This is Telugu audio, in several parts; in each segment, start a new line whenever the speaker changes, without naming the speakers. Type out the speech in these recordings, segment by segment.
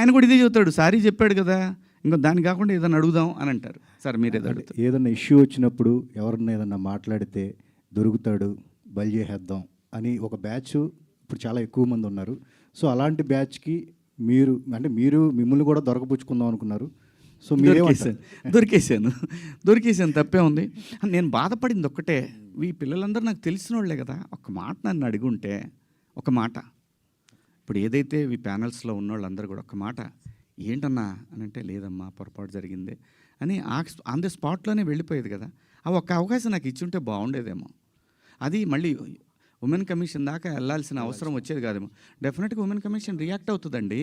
ఆయన కూడా ఇదే చెబుతాడు, సారీ చెప్పాడు కదా, ఇంకా దాన్ని కాకుండా ఏదైనా అడుగుదాం అని అంటారు. సార్ మీరు ఏదో అడుగుతారు.
ఏదైనా ఇష్యూ వచ్చినప్పుడు ఎవరన్నా ఏదన్నా మాట్లాడితే దొరుకుతాడు, బలి చేసేద్దాం అని ఒక బ్యాచ్ ఇప్పుడు చాలా ఎక్కువ మంది ఉన్నారు. సో అలాంటి బ్యాచ్కి మీరు అంటే మిమ్మల్ని కూడా దొరకపుచ్చుకుందాం అనుకున్నారు. సో
దొరికేసాను తప్పే ఉంది. నేను బాధపడింది ఒక్కటే, ఈ పిల్లలందరూ నాకు తెలిసిన వాళ్ళే కదా, ఒక మాట నన్ను అడుగుంటే, ఒక మాట ఇప్పుడు ఏదైతే ఈ ప్యానల్స్లో ఉన్న వాళ్ళందరూ కూడా ఒక మాట ఏంటన్నా అని అంటే, లేదమ్మా పొరపాటు జరిగింది అని ఆన్ ది స్పాట్లోనే వెళ్ళిపోయేది కదా. ఆ ఒక్క అవకాశం నాకు ఇచ్చుంటే బాగుండేదేమో. అది మళ్ళీ ఉమెన్ కమిషన్ దాకా వెళ్ళాల్సిన అవసరం వచ్చేది కాదేమో. డెఫినెట్గా ఉమెన్ కమిషన్ రియాక్ట్ అవుతుందండి.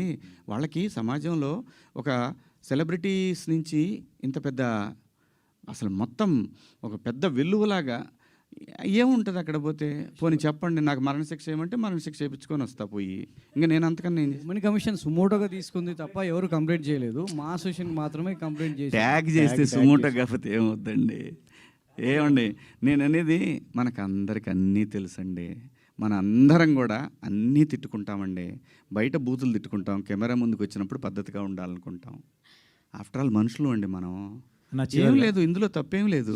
వాళ్ళకి సమాజంలో ఒక సెలబ్రిటీస్ నుంచి ఇంత పెద్ద అసలు మొత్తం ఒక పెద్ద వెల్లువలాగా ఏముంటుంది అక్కడ పోతే, పోనీ చెప్పండి నాకు మరణశిక్ష ఏమంటే మరణశిక్ష చేయించుకొని వస్తా పోయి, ఇంకా నేను అంతకన్నా
ఉమెన్ కమిషన్ సుమోటోగా తీసుకుంది తప్ప ఎవరు కంప్లైంట్ చేయలేదు. మా అసోసియేషన్ మాత్రమే కంప్లైంట్ చేసి
ట్యాగ్ చేస్తే సుమోటో కాకపోతే ఏమవుద్దండి. ఏమండి నేను అనేది, మనకు అందరికి అన్నీ తెలుసండి, మన అందరం కూడా అన్నీ తిట్టుకుంటామండి. బయట బూతులు తిట్టుకుంటాం, కెమెరా ముందుకు వచ్చినప్పుడు పద్ధతిగా ఉండాలనుకుంటాం. ఆఫ్టర్ ఆల్ మనుషులు అండి మనం. ఏం లేదు ఇందులో తప్పేం లేదు.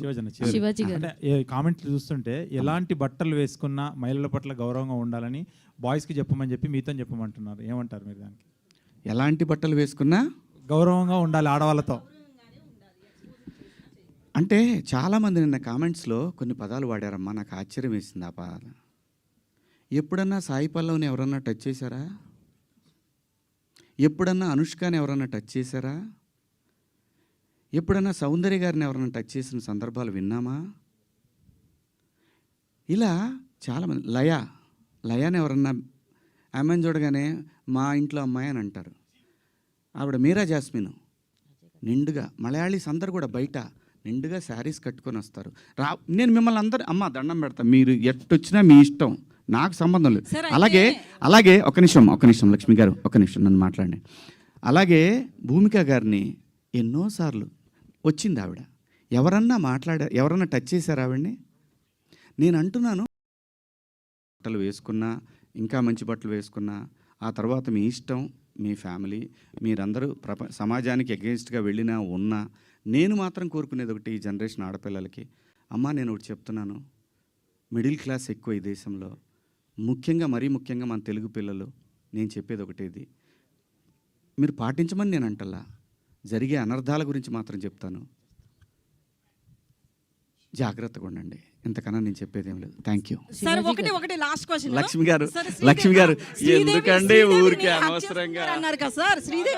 కామెంట్లు చూస్తుంటే ఎలాంటి బట్టలు వేసుకున్నా మహిళల పట్ల గౌరవంగా ఉండాలని బాయ్స్కి చెప్పమని చెప్పి మీతో చెప్పమంటున్నారు, ఏమంటారు మీరు దానికి?
ఎలాంటి బట్టలు వేసుకున్నా
గౌరవంగా ఉండాలి ఆడవాళ్ళతో
అంటే చాలామంది నిన్న కామెంట్స్లో కొన్ని పదాలు వాడారమ్మా, నాకు ఆశ్చర్యం వేసింది ఆ పదాలు. ఎప్పుడన్నా సాయి పల్లవిని ఎవరన్నా టచ్ చేశారా? ఎప్పుడన్నా అనుష్కని ఎవరన్నా టచ్ చేశారా? ఎప్పుడన్నా సౌందర్య గారిని ఎవరన్నా టచ్ చేసిన సందర్భాలు విన్నామా? ఇలా చాలామంది లయాని ఎవరన్నా ఆమెను చూడగానే మా ఇంట్లో అమ్మాయి అని అంటారు. ఆవిడ మీరా జాస్మిన్ నిండుగా, మలయాళీస్ అందరు కూడా బయట నిండుగా శారీస్ కట్టుకొని వస్తారు. నేను మిమ్మల్ని అందరూ అమ్మ దండం పెడతా, మీరు ఎట్టొచ్చినా మీ ఇష్టం, నాకు సంబంధం లేదు. అలాగే ఒక నిమిషం లక్ష్మి గారు, ఒక నిమిషం నన్ను మాట్లాడండి. అలాగే భూమిక గారిని ఎన్నోసార్లు వచ్చింది ఆవిడ, ఎవరన్నా టచ్ చేశారు ఆవిడ్ని? నేను అంటున్నాను, బట్టలు వేసుకున్నా, ఇంకా మంచి బట్టలు వేసుకున్నా, ఆ తర్వాత మీ ఇష్టం, మీ ఫ్యామిలీ, మీరందరూ సమాజానికి అగెన్స్ట్గా వెళ్ళినా ఉన్నా, నేను మాత్రం కోరుకునేది ఒకటి, ఈ జనరేషన్ ఆడపిల్లలకి, అమ్మ నేను ఒకటి చెప్తున్నాను, మిడిల్ క్లాస్ ఎక్కువ ఈ దేశంలో, మరీ ముఖ్యంగా మన తెలుగు పిల్లలు, నేను చెప్పేది ఒకటేది, మీరు పాటించమని నేను అంటల్లా, జరిగే అనర్థాల గురించి మాత్రం చెప్తాను, జాగ్రత్తగా ఉండండి. ఇంతకన్నా నేను చెప్పేది ఏం లేదు. Thank you. లక్ష్మి గారు ఎందుకండి ఊరికే అనవసరంగా అన్నారు కదా సార్. శ్రీదేవి